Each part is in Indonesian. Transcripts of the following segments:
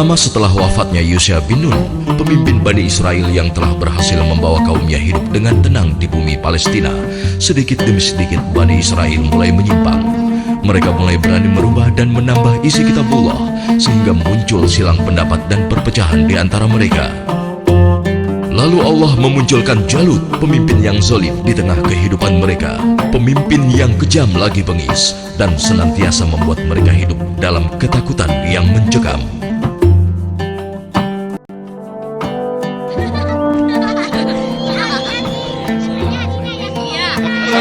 lama setelah wafatnya Yusha bin Nun, pemimpin Bani Israel yang telah berhasil membawa kaumnya hidup dengan tenang di bumi Palestina, sedikit demi sedikit Bani Israel mulai menyimpang. Mereka mulai berani merubah dan menambah isi kitabullah, sehingga muncul silang pendapat dan perpecahan di antara mereka. Lalu Allah memunculkan Jalut, pemimpin yang zalim di tengah kehidupan mereka, pemimpin yang kejam lagi bengis, dan senantiasa membuat mereka hidup dalam ketakutan yang mencekam.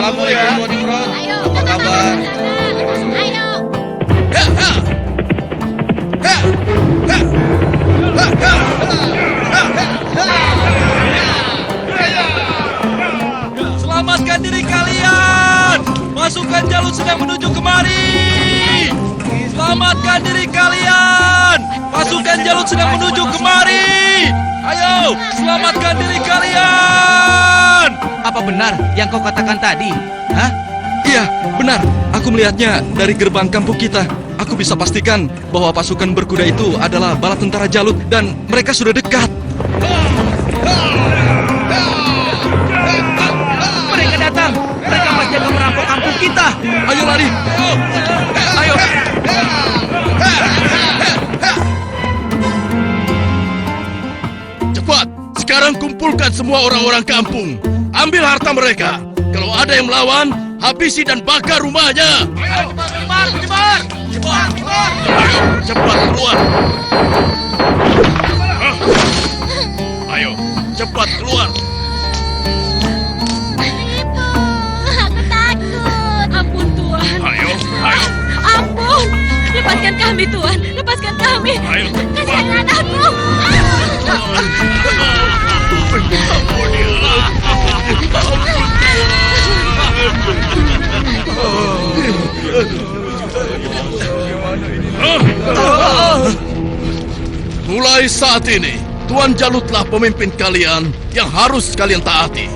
Assalamualaikum Wadifrod, apa kabar? Selamatkan diri kalian! Pasukan Jalut sedang menuju kemari! Selamatkan diri kalian! Pasukan Jalut sedang menuju kemari! Ayo, selamatkan diri kalian! Apa benar yang kau katakan tadi? Hah? Iya, benar. Aku melihatnya dari gerbang kampung kita. Aku bisa pastikan bahwa pasukan berkuda itu adalah bala tentara Jalut dan mereka sudah dekat. Mereka datang! Mereka pasti akan merampok kampung kita! Ayo lari! Ayo! Cepat, sekarang kumpulkan semua orang-orang kampung. Ambil harta mereka. Kalau ada yang melawan, habisi dan bakar rumahnya. Ayo, cepat! Cepat keluar. Ayo, cepat keluar. Aku takut. Ampun Tuhan. Ayo. Ampun. Lepaskan kami Tuhan. Lepaskan kami. Ayo, Kasihan anakku. Mulai saat ini, Tuan Jalutlah pemimpin kalian yang harus kalian taati.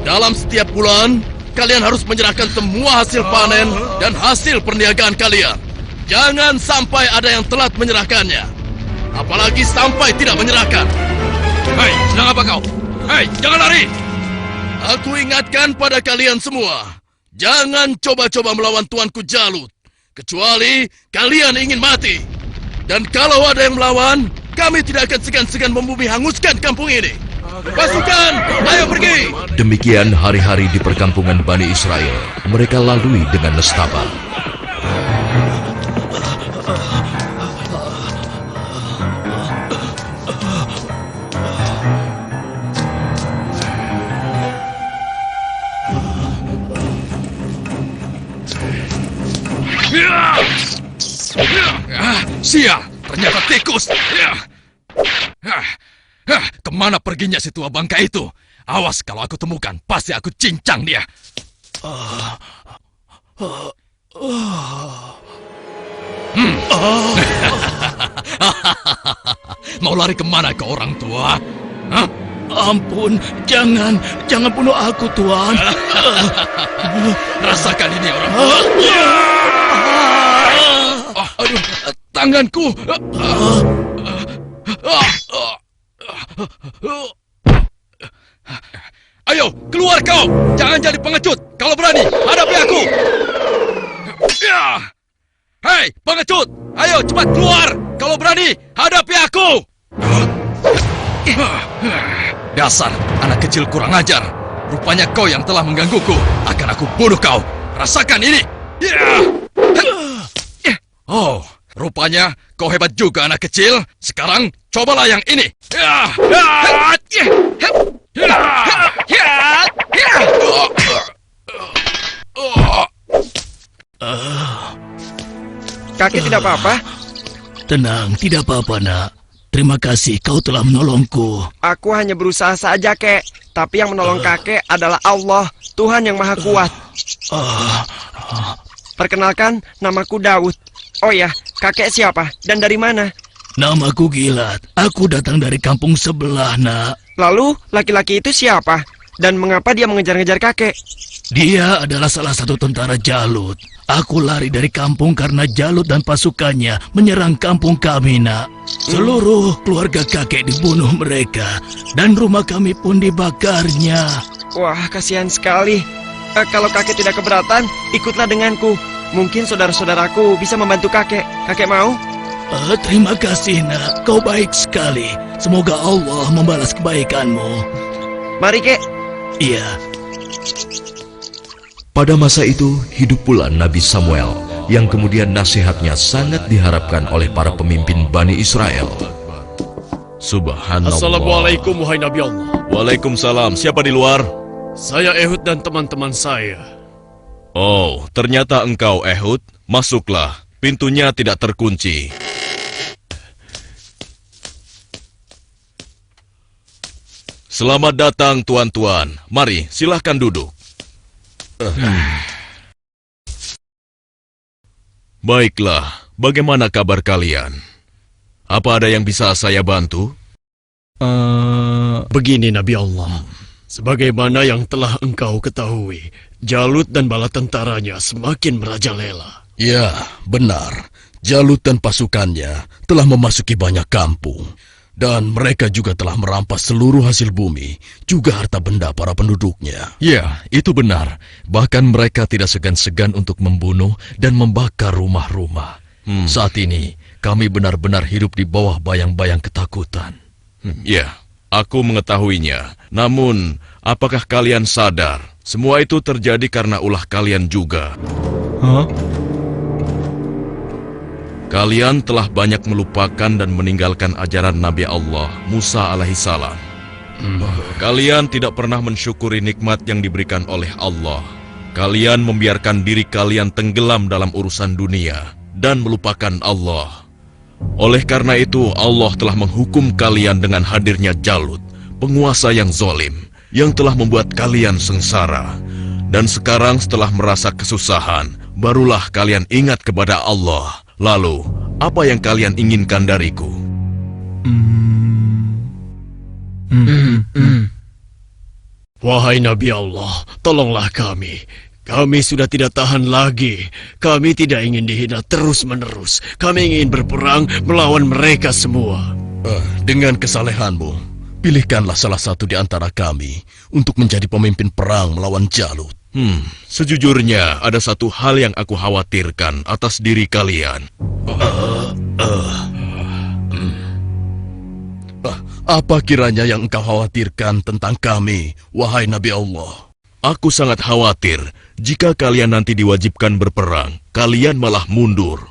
Dalam setiap bulan, kalian harus menyerahkan semua hasil panen dan hasil perniagaan kalian. Jangan sampai ada yang telat menyerahkannya. Apalagi sampai tidak menyerahkan. Hei, sedang apa kau? Hei, jangan lari! Aku ingatkan pada kalian semua, jangan coba-coba melawan Tuanku Jalut, kecuali kalian ingin mati. Dan kalau ada yang melawan, kami tidak akan segan-segan membumi hanguskan kampung ini. Pasukan, ayo pergi! Demikian hari-hari di perkampungan Bani Israel mereka lalui dengan nestapa. Sial, ternyata tikus. Kemana perginya si tua bangka itu? Awas kalau aku temukan, pasti aku cincang dia. Mau lari kemana kau orang tua? Hah? Ampun, jangan bunuh aku, Tuan. Rasakan ini orang tua. Aduh, tanganku. Ayo, keluar kau. Jangan jadi pengecut. Kalau berani, hadapi aku. Hei, pengecut. Ayo, cepat keluar. Kalau berani, hadapi aku. Dasar anak kecil kurang ajar. Rupanya kau yang telah menggangguku. Akan aku bunuh kau. Rasakan ini. Oh, rupanya kau hebat juga anak kecil. Sekarang cobalah yang ini. Kakek tidak apa-apa? Tenang, tidak apa-apa, nak. Terima kasih kau telah menolongku. Aku hanya berusaha saja, kek. Tapi yang menolong kakek adalah Allah, Tuhan yang Maha Kuat. Perkenalkan, namaku Daud. Oh ya, kakek siapa dan dari mana? Namaku Gilat. Aku datang dari kampung sebelah, nak. Lalu, laki-laki itu siapa? Dan mengapa dia mengejar-ngejar kakek? Dia adalah salah satu tentara Jalut. Aku lari dari kampung karena Jalut dan pasukannya menyerang kampung kami, nak. Seluruh keluarga kakek dibunuh mereka, dan rumah kami pun dibakarnya. Wah, kasihan sekali. Kalau kakek tidak keberatan, ikutlah denganku. Mungkin saudara-saudaraku bisa membantu kakek. Kakek mau? Terima kasih, nak. Kau baik sekali. Semoga Allah membalas kebaikanmu. Mari, Kek. Iya. Pada masa itu, hidup pula Nabi Samuel, yang kemudian nasihatnya sangat diharapkan oleh para pemimpin Bani Israel. Subhanallah. Assalamualaikum wahai Nabi Allah. Waalaikumsalam. Siapa di luar? Saya Ehud dan teman-teman saya. Oh, ternyata engkau Ehud. Masuklah. Pintunya tidak terkunci. Selamat datang, tuan-tuan. Mari, silahkan duduk. Baiklah, bagaimana kabar kalian? Apa ada yang bisa saya bantu? Begini Nabi Allah. Sebagaimana yang telah engkau ketahui, Jalut dan bala tentaranya semakin merajalela. Ya, benar. Jalut dan pasukannya telah memasuki banyak kampung. Dan mereka juga telah merampas seluruh hasil bumi, juga harta benda para penduduknya. Ya, itu benar. Bahkan mereka tidak segan-segan untuk membunuh dan membakar rumah-rumah. Saat ini, kami benar-benar hidup di bawah bayang-bayang ketakutan. Ya, aku mengetahuinya. Namun, apakah kalian sadar? Semua itu terjadi karena ulah kalian juga. Kalian telah banyak melupakan dan meninggalkan ajaran Nabi Allah, Musa alaihissalam. Kalian tidak pernah mensyukuri nikmat yang diberikan oleh Allah. Kalian membiarkan diri kalian tenggelam dalam urusan dunia dan melupakan Allah. Oleh karena itu, Allah telah menghukum kalian dengan hadirnya Jalut, penguasa yang zalim, yang telah membuat kalian sengsara. Dan sekarang setelah merasa kesusahan, barulah kalian ingat kepada Allah. Lalu, apa yang kalian inginkan dariku? Wahai Nabi Allah, tolonglah kami. Kami sudah tidak tahan lagi. Kami tidak ingin dihina terus-menerus. Kami ingin berperang melawan mereka semua. Dengan kesalehanmu, pilihkanlah salah satu di antara kami untuk menjadi pemimpin perang melawan Jalut. Sejujurnya, ada satu hal yang aku khawatirkan atas diri kalian. Apa kiranya yang engkau khawatirkan tentang kami, wahai Nabi Allah? Aku sangat khawatir jika kalian nanti diwajibkan berperang, kalian malah mundur.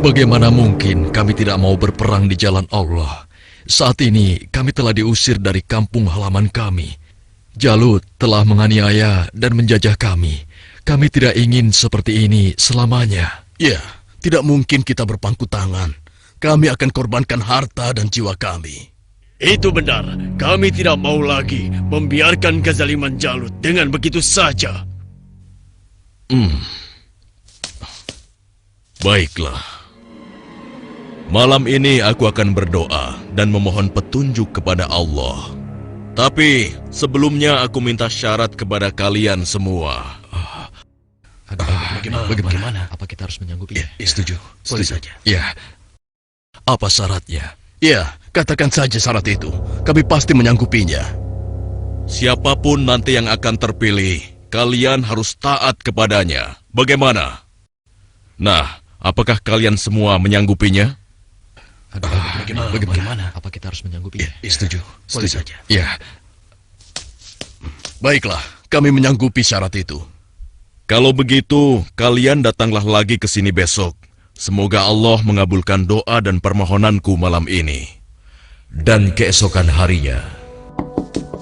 Bagaimana mungkin kami tidak mau berperang di jalan Allah? Saat ini kami telah diusir dari kampung halaman kami. Jalut telah menganiaya dan menjajah kami. Kami tidak ingin seperti ini selamanya. Ya, tidak mungkin kita berpangku tangan. Kami akan korbankan harta dan jiwa kami. Itu benar. Kami tidak mau lagi membiarkan kezaliman Jalut dengan begitu saja. Baiklah. Malam ini aku akan berdoa dan memohon petunjuk kepada Allah. Tapi sebelumnya aku minta syarat kepada kalian semua. Bagaimana? Apa kita harus menyanggupinya? Setuju. Boleh saja. Ya. Apa syaratnya? Ya, katakan saja syarat itu. Kami pasti menyanggupinya. Siapapun nanti yang akan terpilih, kalian harus taat kepadanya. Bagaimana? Nah, apakah kalian semua menyanggupinya? Bagaimana? Apa kita harus menyanggupinya? Setuju. Boleh saja. Ya. Baiklah, kami menyanggupi syarat itu. Kalau begitu, kalian datanglah lagi ke sini besok. Semoga Allah mengabulkan doa dan permohonanku malam ini. Dan keesokan harinya,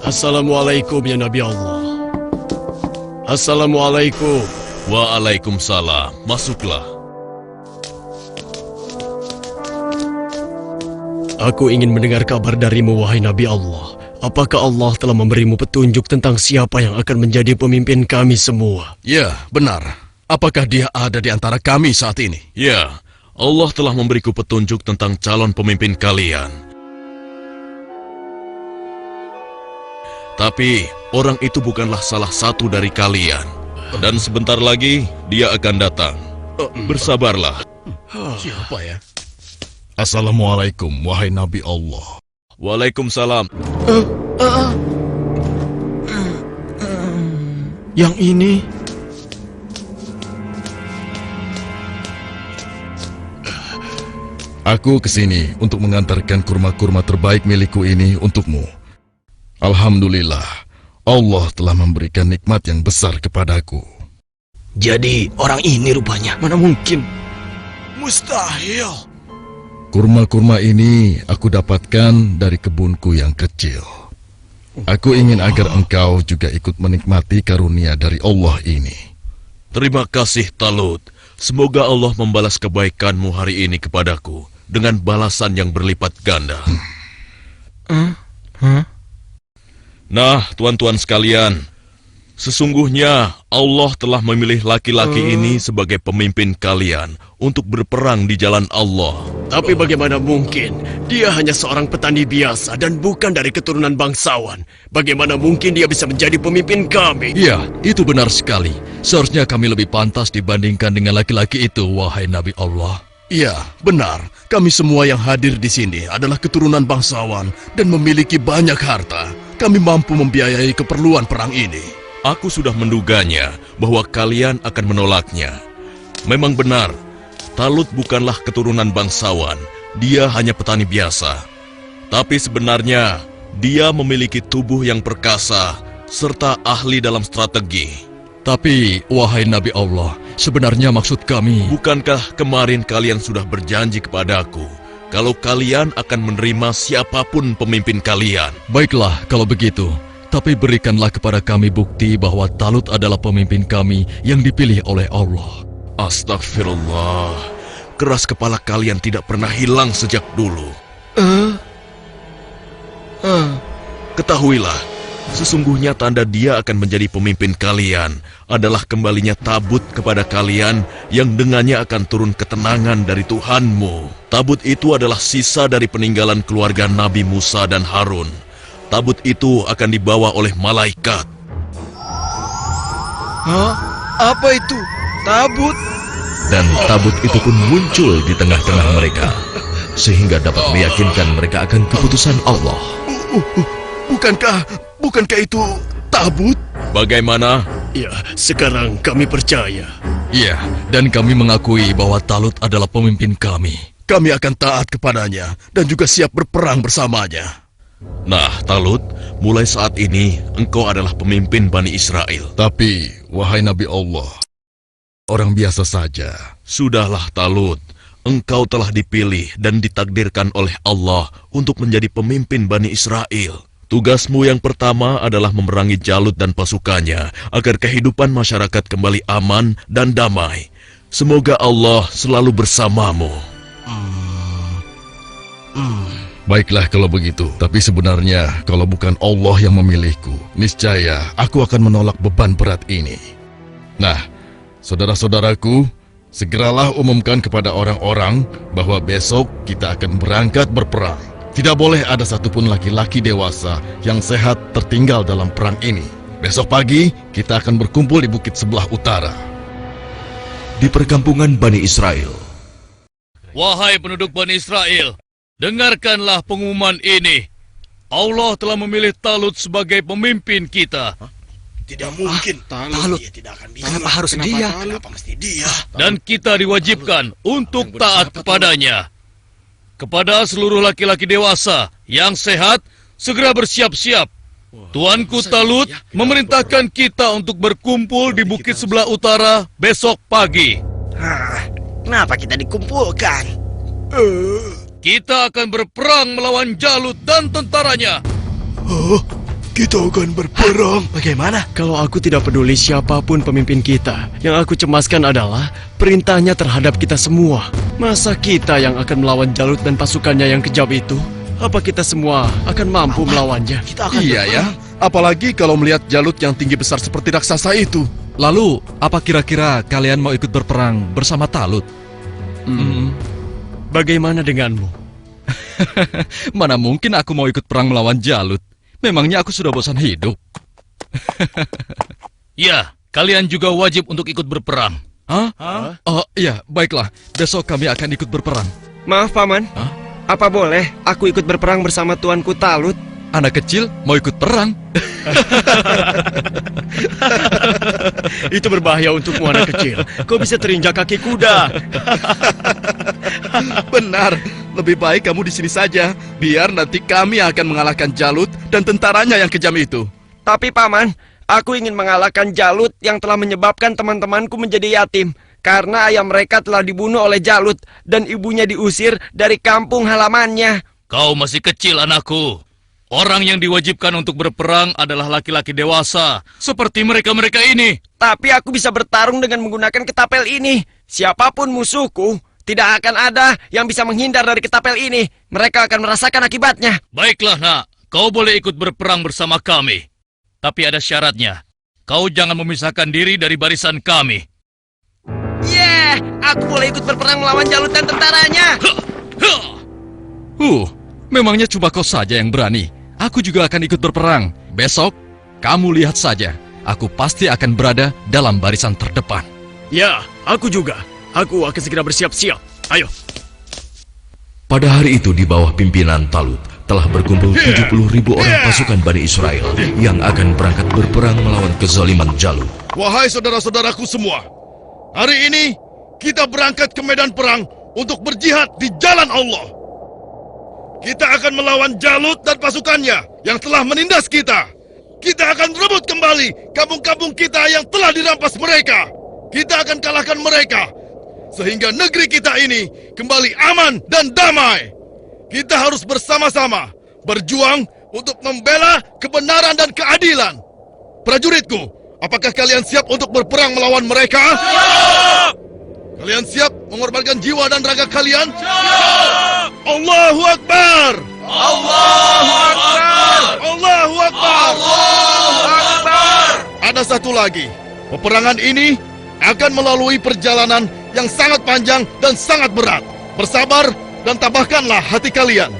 Assalamualaikum ya Nabi Allah. Assalamualaikum. Waalaikumsalam. Masuklah. Aku ingin mendengar kabar darimu, wahai Nabi Allah. Apakah Allah telah memberimu petunjuk tentang siapa yang akan menjadi pemimpin kami semua? Ya, benar. Apakah dia ada di antara kami saat ini? Ya, Allah telah memberiku petunjuk tentang calon pemimpin kalian. Tapi orang itu bukanlah salah satu dari kalian. Dan sebentar lagi dia akan datang. Bersabarlah. Siapa ya? Assalamualaikum, wahai Nabi Allah. Waalaikumsalam. Yang ini... Aku kesini untuk mengantarkan kurma-kurma terbaik milikku ini untukmu. Alhamdulillah, Allah telah memberikan nikmat yang besar kepadaku. Jadi orang ini rupanya. Mana mungkin? Mustahil. Kurma-kurma ini aku dapatkan dari kebunku yang kecil. Aku ingin agar engkau juga ikut menikmati karunia dari Allah ini. Terima kasih Talut. Semoga Allah membalas kebaikanmu hari ini kepadaku dengan balasan yang berlipat ganda. Nah, tuan-tuan sekalian, sesungguhnya Allah telah memilih laki-laki ini sebagai pemimpin kalian untuk berperang di jalan Allah. Tapi bagaimana mungkin? Dia hanya seorang petani biasa dan bukan dari keturunan bangsawan. Bagaimana mungkin dia bisa menjadi pemimpin kami? Ya, itu benar sekali. Seharusnya kami lebih pantas dibandingkan dengan laki-laki itu, wahai Nabi Allah. Iya, benar. Kami semua yang hadir di sini adalah keturunan bangsawan dan memiliki banyak harta. Kami mampu membiayai keperluan perang ini. Aku sudah menduganya bahwa kalian akan menolaknya. Memang benar, Talut bukanlah keturunan bangsawan. Dia hanya petani biasa. Tapi sebenarnya, dia memiliki tubuh yang perkasa serta ahli dalam strategi. Tapi, wahai Nabi Allah, sebenarnya maksud kami... Bukankah kemarin kalian sudah berjanji kepadaku kalau kalian akan menerima siapapun pemimpin kalian? Baiklah, kalau begitu. Tapi berikanlah kepada kami bukti bahwa Talut adalah pemimpin kami yang dipilih oleh Allah. Astagfirullah. Keras kepala kalian tidak pernah hilang sejak dulu. Ketahuilah, sesungguhnya tanda dia akan menjadi pemimpin kalian adalah kembalinya tabut kepada kalian yang dengannya akan turun ketenangan dari Tuhanmu. Tabut itu adalah sisa dari peninggalan keluarga Nabi Musa dan Harun. Tabut itu akan dibawa oleh malaikat. Hah? Apa itu? Tabut? Dan tabut itu pun muncul di tengah-tengah mereka, sehingga dapat meyakinkan mereka akan keputusan Allah. Bukankah itu tabut? Bagaimana? Ya, sekarang kami percaya. Iya, dan kami mengakui bahwa Talut adalah pemimpin kami. Kami akan taat kepadanya dan juga siap berperang bersamanya. Nah, Talut, mulai saat ini engkau adalah pemimpin Bani Israel. Tapi, wahai Nabi Allah, orang biasa saja. Sudahlah, Talut. Engkau telah dipilih dan ditakdirkan oleh Allah untuk menjadi pemimpin Bani Israel. Tugasmu yang pertama adalah memerangi Jalut dan pasukannya agar kehidupan masyarakat kembali aman dan damai. Semoga Allah selalu bersamamu. Baiklah kalau begitu, tapi sebenarnya kalau bukan Allah yang memilihku, niscaya aku akan menolak beban berat ini. Nah, saudara-saudaraku, segeralah umumkan kepada orang-orang bahwa besok kita akan berangkat berperang. Tidak boleh ada satupun laki-laki dewasa yang sehat tertinggal dalam perang ini. Besok pagi kita akan berkumpul di bukit sebelah utara. Di perkampungan Bani Israel, Wahai penduduk Bani Israel, dengarkanlah pengumuman ini. Allah telah memilih Talut sebagai pemimpin kita. Tidak mungkin. Talut. Dia tidak akan bisa. Kenapa harus dia? Kenapa mesti dia? Dan kita diwajibkan untuk taat kepadanya. Kepada seluruh laki-laki dewasa yang sehat, segera bersiap-siap. Tuanku Talut memerintahkan kita untuk berkumpul di bukit sebelah utara besok pagi. Kenapa kita dikumpulkan? Kita akan berperang melawan Jalut dan tentaranya. Kita akan berperang. Bagaimana? Kalau aku tidak peduli siapapun pemimpin kita, yang aku cemaskan adalah perintahnya terhadap kita semua. Masa kita yang akan melawan Jalut dan pasukannya yang kejam itu? Apa kita semua akan mampu melawannya? Iya ya. Apalagi kalau melihat Jalut yang tinggi besar seperti raksasa itu. Lalu, apa kira-kira kalian mau ikut berperang bersama Talut? Bagaimana denganmu? Mana mungkin aku mau ikut perang melawan Jalut. Memangnya aku sudah bosan hidup? Ya, kalian juga wajib untuk ikut berperang. Hah? Oh iya, baiklah. Besok kami akan ikut berperang. Maaf, Paman. Apa boleh aku ikut berperang bersama tuanku Talut? Anak kecil mau ikut perang? Itu berbahaya untukmu anak kecil. Kau bisa terinjak kaki kuda. Benar, lebih baik kamu di sini saja. Biar nanti kami akan mengalahkan Jalut dan tentaranya yang kejam itu. Tapi Paman, aku ingin mengalahkan Jalut yang telah menyebabkan teman-temanku menjadi yatim. Karena ayah mereka telah dibunuh oleh Jalut dan ibunya diusir dari kampung halamannya. Kau masih kecil, anakku. Orang yang diwajibkan untuk berperang adalah laki-laki dewasa, seperti mereka-mereka ini. Tapi aku bisa bertarung dengan menggunakan ketapel ini. Siapapun musuhku, tidak akan ada yang bisa menghindar dari ketapel ini. Mereka akan merasakan akibatnya. Baiklah, nak. Kau boleh ikut berperang bersama kami. Tapi ada syaratnya. Kau jangan memisahkan diri dari barisan kami. Aku boleh ikut berperang melawan Jalut dan tentaranya. Memangnya cuma kau saja yang berani. Aku juga akan ikut berperang. Besok, kamu lihat saja. Aku pasti akan berada dalam barisan terdepan. Ya, aku juga. Aku akan segera bersiap-siap. Ayo. Pada hari itu di bawah pimpinan Talut telah berkumpul 70.000 orang pasukan Bani Israel yang akan berangkat berperang melawan kezaliman Jalut. Wahai saudara-saudaraku semua, hari ini kita berangkat ke medan perang untuk berjihad di jalan Allah. Kita akan melawan Jalut dan pasukannya yang telah menindas kita. Kita akan rebut kembali kampung-kampung kita yang telah dirampas mereka. Kita akan kalahkan mereka sehingga negeri kita ini kembali aman dan damai. Kita harus bersama-sama berjuang untuk membela kebenaran dan keadilan. Prajuritku, apakah kalian siap untuk berperang melawan mereka? Siap! Kalian siap mengorbankan jiwa dan raga kalian? Siap! Allahu Akbar! Allahu Akbar! Allahu Akbar! Allahu Akbar! Ada satu lagi. Peperangan ini akan melalui perjalanan yang sangat panjang dan sangat berat. Bersabar dan tabahkanlah hati kalian.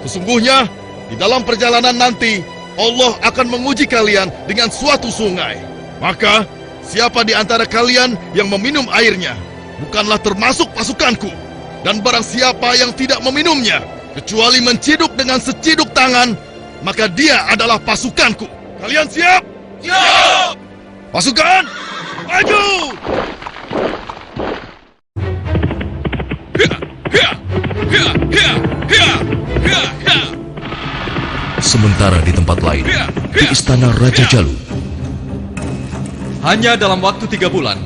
Sesungguhnya, di dalam perjalanan nanti, Allah akan menguji kalian dengan suatu sungai. Maka, siapa di antara kalian yang meminum airnya, bukanlah termasuk pasukanku. Dan barang siapa yang tidak meminumnya, kecuali menciduk dengan seciduk tangan, maka dia adalah pasukanku. Kalian siap? Siap! Pasukan, maju! Sementara di tempat lain, di istana Raja Jalut, Hanya dalam waktu 3 bulan,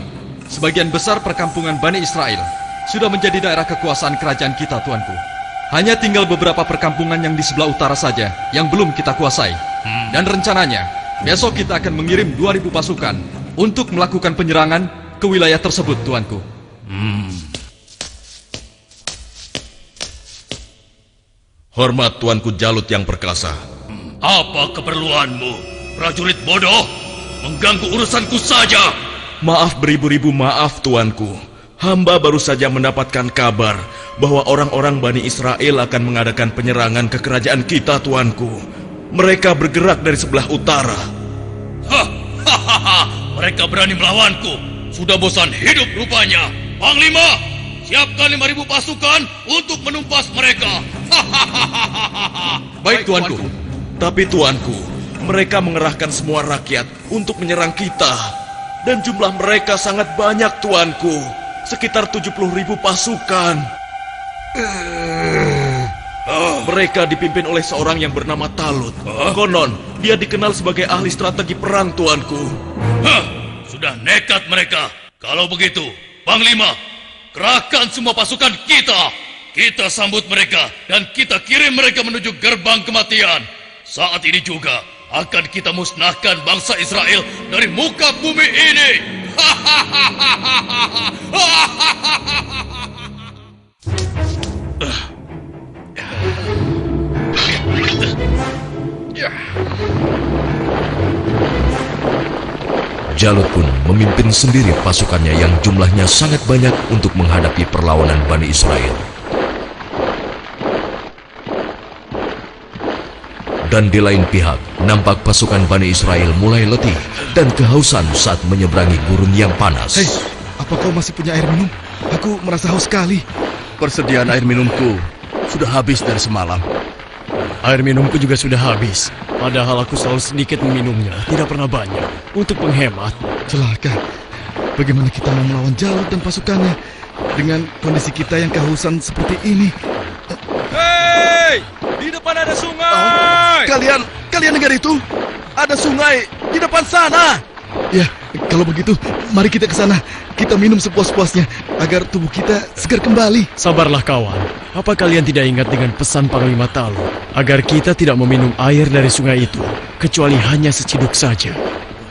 sebagian besar perkampungan Bani Israel sudah menjadi daerah kekuasaan kerajaan kita, tuanku. Hanya tinggal beberapa perkampungan yang di sebelah utara saja yang belum kita kuasai. Dan rencananya, besok kita akan mengirim 2.000 pasukan untuk melakukan penyerangan ke wilayah tersebut, tuanku. Hormat tuanku Jalut yang perkasa. Apa keperluanmu, prajurit bodoh? Mengganggu urusanku saja. Maaf beribu-ribu maaf tuanku. Hamba baru saja mendapatkan kabar bahwa orang-orang Bani Israel akan mengadakan penyerangan ke kerajaan kita, tuanku. Mereka bergerak dari sebelah utara. Mereka berani melawanku. Sudah bosan hidup rupanya. Panglima, siapkan 5.000 pasukan untuk menumpas mereka. Baik tuanku. Tapi tuanku, mereka mengerahkan semua rakyat untuk menyerang kita. Dan jumlah mereka sangat banyak, tuanku. Sekitar 70.000 pasukan. Mereka dipimpin oleh seorang yang bernama Talut. Konon, dia dikenal sebagai ahli strategi perang, tuanku. Sudah nekat mereka. Kalau begitu, Panglima, kerahkan semua pasukan kita. Kita sambut mereka dan kita kirim mereka menuju gerbang kematian. Saat ini juga akan kita musnahkan bangsa Israel dari muka bumi ini. Jalut pun memimpin sendiri pasukannya yang jumlahnya sangat banyak untuk menghadapi perlawanan Bani Israel. Dan di lain pihak, nampak pasukan Bani Israel mulai letih dan kehausan saat menyeberangi gurun yang panas. Hei, apa kau masih punya air minum? Aku merasa haus sekali. Persediaan air minumku sudah habis dari semalam. Air minumku juga sudah habis. Padahal aku selalu sedikit meminumnya, tidak pernah banyak. Untuk menghemat. Celaka. Bagaimana kita mau melawan Jalut dan pasukannya dengan kondisi kita yang kehausan seperti ini? Hei! Di depan ada sungai! Kalian dengar itu? Ada sungai di depan sana. Ya, kalau begitu, mari kita ke sana. Kita minum sepuas-puasnya agar tubuh kita segar kembali. Sabarlah kawan. Apa kalian tidak ingat dengan pesan Panglima Talu agar kita tidak meminum air dari sungai itu, kecuali hanya seciduk saja?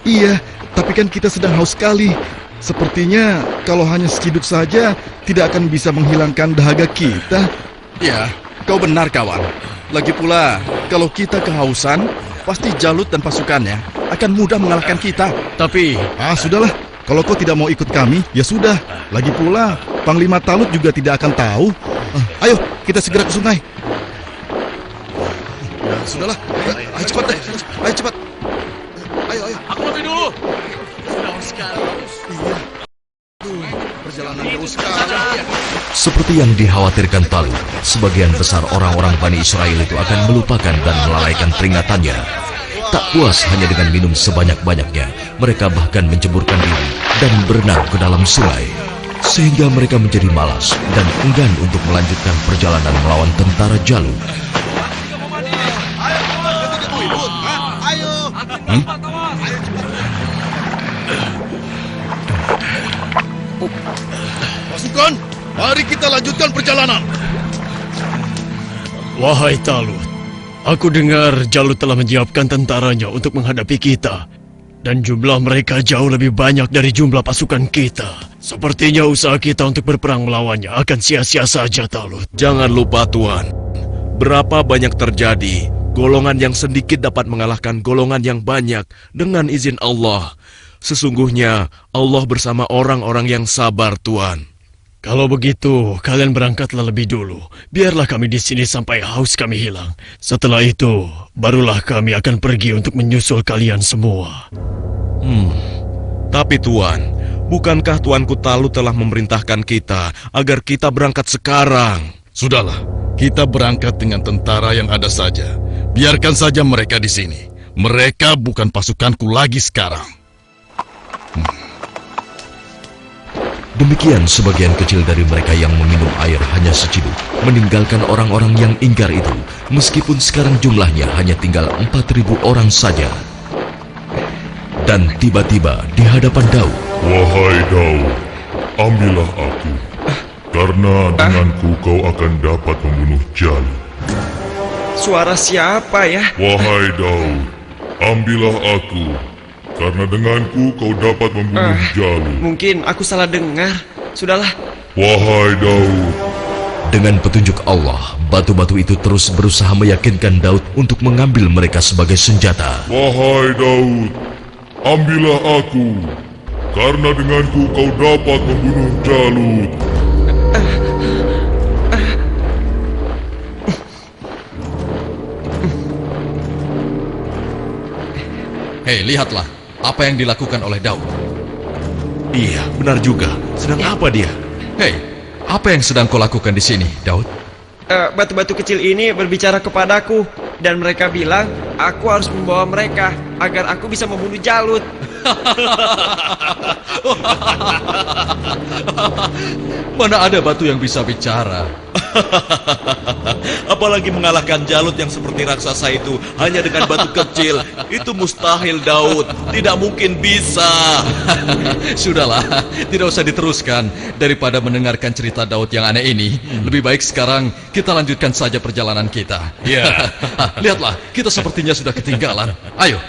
Iya, tapi kan kita sedang haus sekali. Sepertinya kalau hanya seciduk saja tidak akan bisa menghilangkan dahaga kita. Ya, kau benar kawan. Lagi pula, kalau kita kehausan, pasti Jalut dan pasukannya akan mudah mengalahkan kita. Tapi, Sudahlah. Kalau kau tidak mau ikut kami, ya sudah. Lagi pula, Panglima Talut juga tidak akan tahu. Ayo, kita segera ke sungai. Sudahlah. Ayo cepat deh. Ayo cepat. Ayo. Aku lebih dulu. Perjalanan jauh sekali. Seperti yang dikhawatirkan Talut, sebagian besar orang-orang Bani Israel itu akan melupakan dan melalaikan peringatannya. Tak puas hanya dengan minum sebanyak-banyaknya, mereka bahkan menceburkan diri dan berenang ke dalam sungai. Sehingga mereka menjadi malas dan enggan untuk melanjutkan perjalanan melawan tentara Jalut. Pasukan, mari kita lanjutkan perjalanan. wahai Talut, aku dengar Jalut telah menyiapkan tentaranya untuk menghadapi kita. Dan jumlah mereka jauh lebih banyak dari jumlah pasukan kita. Sepertinya usaha kita untuk berperang melawannya akan sia-sia saja, Talut. Jangan lupa Tuan, berapa banyak terjadi, golongan yang sedikit dapat mengalahkan golongan yang banyak dengan izin Allah. Sesungguhnya Allah bersama orang-orang yang sabar, Tuan. Kalau begitu, kalian berangkatlah lebih dulu. Biarlah kami di sini sampai haus kami hilang. Setelah itu, barulah kami akan pergi untuk menyusul kalian semua. Tapi Tuan, bukankah Tuanku Talut telah memerintahkan kita agar kita berangkat sekarang? Sudahlah, kita berangkat dengan tentara yang ada saja. Biarkan saja mereka di sini. Mereka bukan pasukanku lagi sekarang. Demikian sebagian kecil dari mereka yang meminum air hanya seciduk, meninggalkan orang-orang yang ingkar itu, meskipun sekarang jumlahnya hanya tinggal 4.000 orang saja. Dan tiba-tiba di hadapan Daud, Wahai Daud, ambillah aku, karena denganku kau akan dapat membunuh Jalut. Suara siapa ya? Wahai Daud, ambillah aku, karena denganku kau dapat membunuh Jalut. Mungkin aku salah dengar. Sudahlah. Wahai Daud, dengan petunjuk Allah, batu-batu itu terus berusaha meyakinkan Daud untuk mengambil mereka sebagai senjata. wahai Daud, ambillah aku, karena denganku kau dapat membunuh Jalut. Hei, lihatlah apa yang dilakukan oleh Daud. Iya, benar juga. Sedang apa dia? Hei, apa yang sedang kau lakukan di sini, Daud? Batu-batu kecil ini berbicara kepadaku. Dan mereka bilang, aku harus membawa mereka agar aku bisa membunuh Jalut. Mana ada batu yang bisa bicara? Apalagi mengalahkan Jalut yang seperti raksasa itu hanya dengan batu kecil. Itu mustahil, Daud. Tidak mungkin bisa. Sudahlah, tidak usah diteruskan. Daripada mendengarkan cerita Daud yang aneh ini, lebih baik sekarang kita lanjutkan saja perjalanan kita. Ya. Lihatlah, kita sepertinya sudah ketinggalan. Ayo,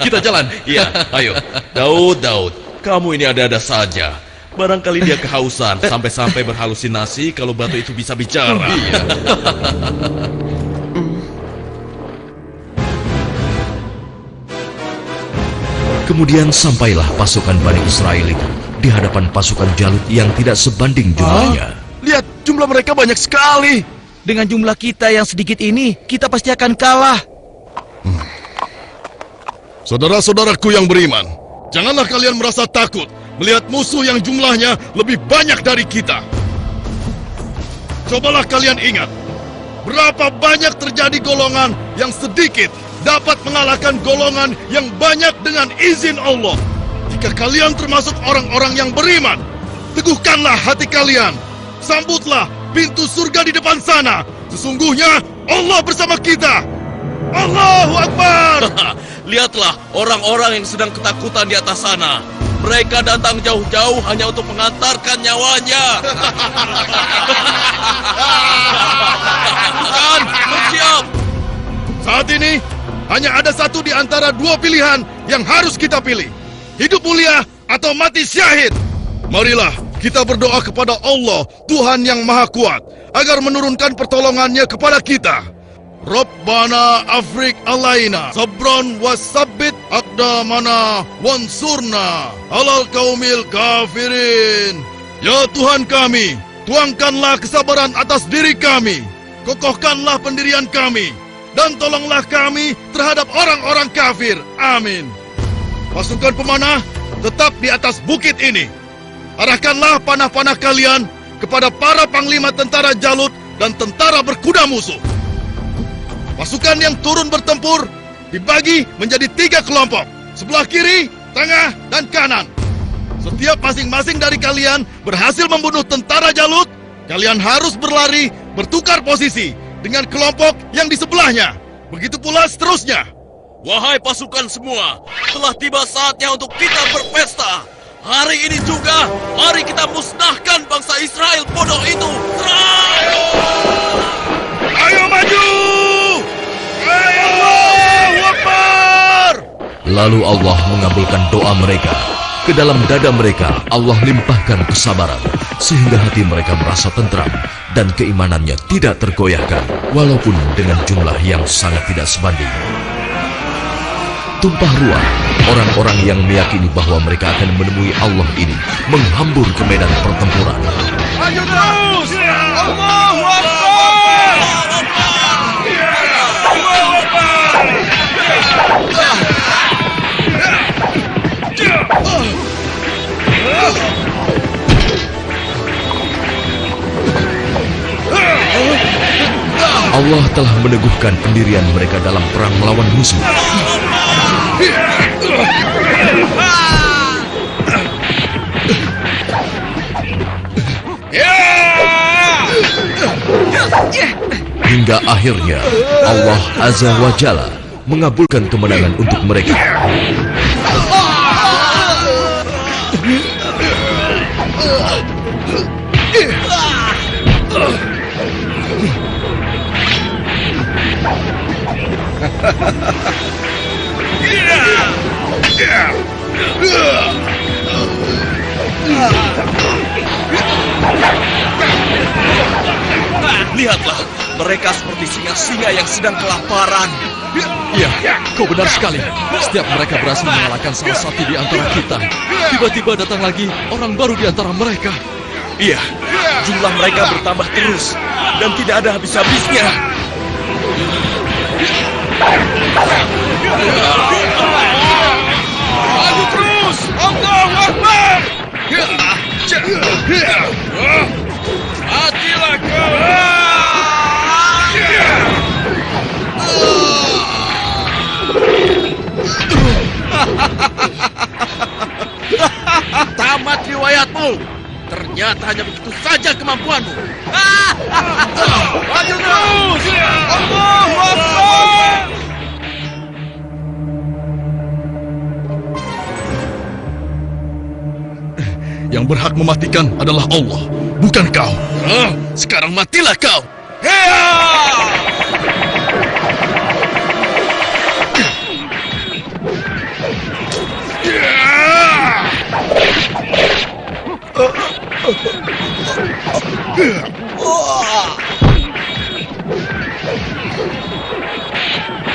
kita jalan. Iya, ayo. Daud, kamu ini ada-ada saja. Barangkali dia kehausan sampai-sampai berhalusinasi kalau batu itu bisa bicara. Kemudian sampailah pasukan Bani Israel itu di hadapan pasukan Jalut yang tidak sebanding jumlahnya. Lihat, jumlah mereka banyak sekali. Dengan jumlah kita yang sedikit ini, kita pasti akan kalah. Saudara-saudaraku yang beriman, janganlah kalian merasa takut melihat musuh yang jumlahnya lebih banyak dari kita. Cobalah kalian ingat, berapa banyak terjadi golongan yang sedikit dapat mengalahkan golongan yang banyak dengan izin Allah. Jika kalian termasuk orang-orang yang beriman, teguhkanlah hati kalian. Sambutlah pintu surga di depan sana. Sesungguhnya Allah bersama kita. Allahu Akbar! Lihatlah orang-orang yang sedang ketakutan di atas sana. Mereka datang jauh-jauh hanya untuk mengantarkan nyawanya. Bukan, bersiap. Saat ini, hanya ada satu di antara dua pilihan yang harus kita pilih. Hidup mulia atau mati syahid. Marilah kita berdoa kepada Allah, Tuhan yang Maha Kuat, agar menurunkan pertolongannya kepada kita. Rabbana afrik alaina sabron wasabbit aqdamana wansurna alal kaumil kafirin. Ya Tuhan kami, tuangkanlah kesabaran atas diri kami, kokohkanlah pendirian kami, dan tolonglah kami terhadap orang-orang kafir. Amin. Pasukan pemanah tetap di atas bukit ini. Arahkanlah panah-panah kalian kepada para panglima tentara Jalut dan tentara berkuda musuh. Pasukan yang turun bertempur dibagi menjadi 3 kelompok, sebelah kiri, tengah, dan kanan. Setiap masing-masing dari kalian berhasil membunuh tentara Jalut, kalian harus berlari bertukar posisi dengan kelompok yang di sebelahnya. Begitu pula seterusnya. Wahai pasukan semua, telah tiba saatnya untuk kita berpesta. Hari ini juga, mari kita musnahkan bangsa Israel bodoh itu. Serang! Ayo maju! Allahu Akbar! Lalu Allah mengabulkan doa mereka. Ke dalam dada mereka Allah limpahkan kesabaran, sehingga hati mereka merasa tentram dan keimanannya tidak tergoyahkan, walaupun dengan jumlah yang sangat tidak sebanding. Tumpah ruah, orang-orang yang meyakini bahwa mereka akan menemui Allah ini menghambur ke medan pertempuran. Ayo terus! Allahu Akbar! Allah telah meneguhkan pendirian mereka dalam perang melawan musuh. Hingga akhirnya Allah Azza wa Jalla mengabulkan kemenangan untuk mereka. Lihatlah, mereka seperti singa-singa yang sedang kelaparan. Iya, kau benar sekali. Setiap mereka berhasil mengalahkan salah satu di antara kita, tiba-tiba datang lagi orang baru di antara mereka. Iya, jumlah mereka bertambah terus dan tidak ada habis-habisnya. Maju terus! Allahu Akbar! Matilah kau! Tamat riwayatmu. Ternyata hanya begitu saja kemampuanmu. Maju terus! Allahu Akbar! Yang berhak mematikan adalah Allah, bukan kau. Sekarang matilah kau.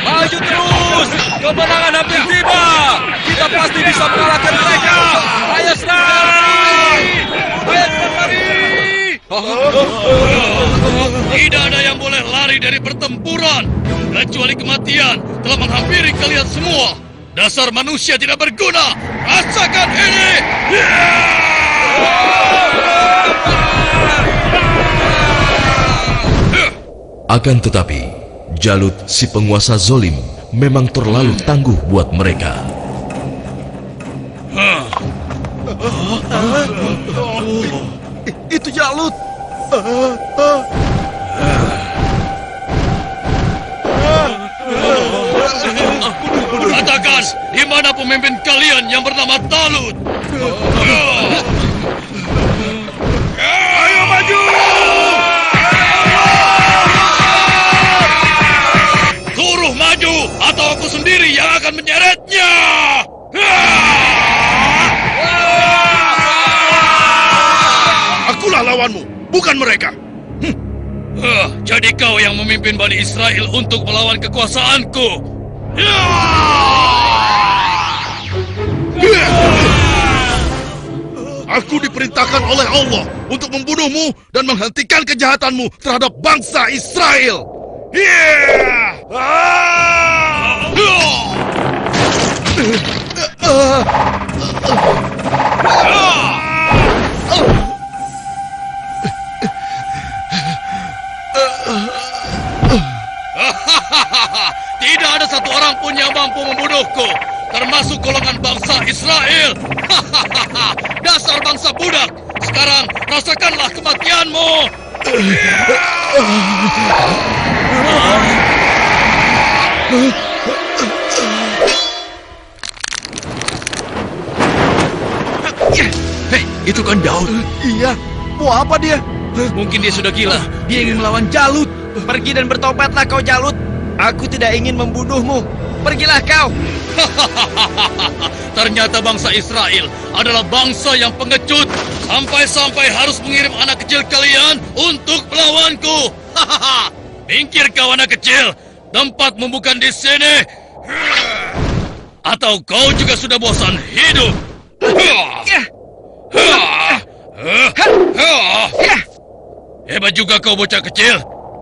Maju terus! Kemenangan hampir tiba! Kita pasti bisa mengalahkan mereka! Ayo serang! Ayo lari! Tidak ada yang boleh lari dari pertempuran, kecuali kematian telah menghampiri kalian semua. Dasar manusia tidak berguna. Rasakan ini. Akan tetapi, Jalut si penguasa zolim memang terlalu tangguh buat mereka. Itu Jalut. Katakan, di mana pemimpin kalian yang bernama Talut? Ayo maju! Suruh maju, atau aku sendiri yang akan menyeretnya! Akulah lawanmu, bukan mereka. Jadi kau yang memimpin Bani Israel untuk melawan kekuasaanku. Aku diperintahkan oleh Allah untuk membunuhmu dan menghentikan kejahatanmu terhadap bangsa Israel. Tidak ada satu orang pun yang mampu membunuhku, termasuk golongan bangsa Israel. Dasar bangsa budak, sekarang rasakanlah kematianmu. Hei, itu kan Daud. Iya, mau apa dia? Mungkin dia sudah gila. Dia ingin melawan Jalut. Pergi dan bertobatlah kau Jalut. Aku tidak ingin membunuhmu. Pergilah kau. Ternyata bangsa Israel adalah bangsa yang pengecut. Sampai-sampai harus mengirim anak kecil kalian untuk melawanku. Minggir kau anak kecil. Tempatmu bukan di sini. Atau kau juga sudah bosan hidup. Hebat juga kau bocah kecil.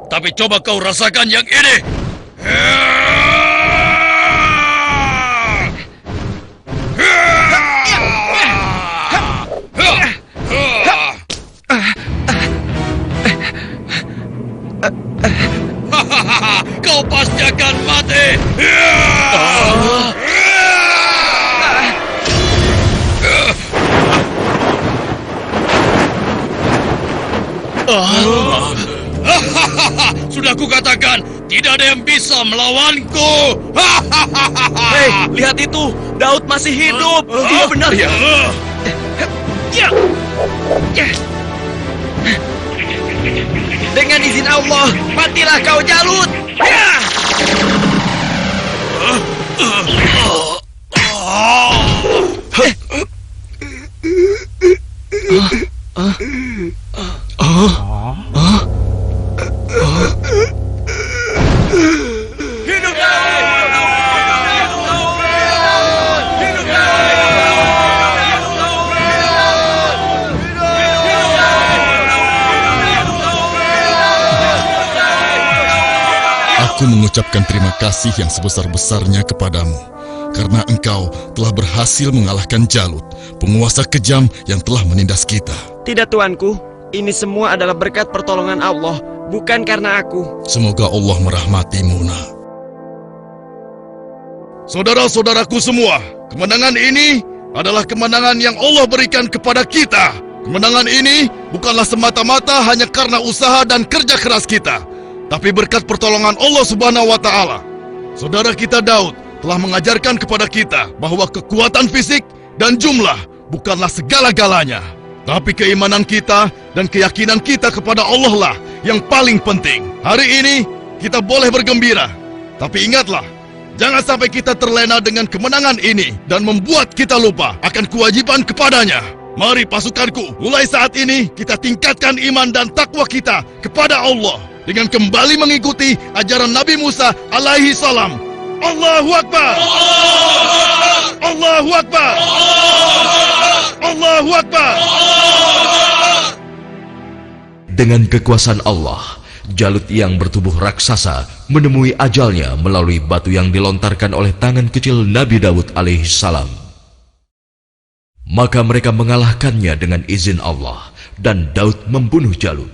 Tapi coba kau rasakan yang ini. Kau pasti akan mati. Sudah kukatakan, tidak ada yang bisa melawanku. Hei, lihat itu. Daud masih hidup. Iya benar ya. Dengan izin Allah, matilah kau Jalut. Aku mengucapkan terima kasih yang sebesar-besarnya kepadamu, karena engkau telah berhasil mengalahkan Jalut, penguasa kejam yang telah menindas kita. Tidak tuanku, ini semua adalah berkat pertolongan Allah, bukan karena aku. Semoga Allah merahmatimu, nak. Saudara-saudaraku semua, kemenangan ini adalah kemenangan yang Allah berikan kepada kita. Kemenangan ini bukanlah semata-mata hanya karena usaha dan kerja keras kita, tapi berkat pertolongan Allah Subhanahu wa Ta'ala. Saudara kita Daud telah mengajarkan kepada kita bahwa kekuatan fisik dan jumlah bukanlah segala-galanya, tapi keimanan kita dan keyakinan kita kepada Allah lah yang paling penting. Hari ini kita boleh bergembira, tapi ingatlah, jangan sampai kita terlena dengan kemenangan ini dan membuat kita lupa akan kewajiban kepadanya. Mari pasukanku, mulai saat ini kita tingkatkan iman dan takwa kita kepada Allah dengan kembali mengikuti ajaran Nabi Musa alaihi salam. Allahu Akbar! Allahu Akbar! Allahu Akbar! Dengan kekuasaan Allah, Jalut yang bertubuh raksasa menemui ajalnya melalui batu yang dilontarkan oleh tangan kecil Nabi Daud alaihissalam. Maka mereka mengalahkannya dengan izin Allah, dan Daud membunuh Jalut.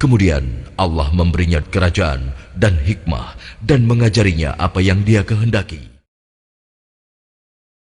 Kemudian Allah memberinya kerajaan dan hikmah dan mengajarinya apa yang Dia kehendaki.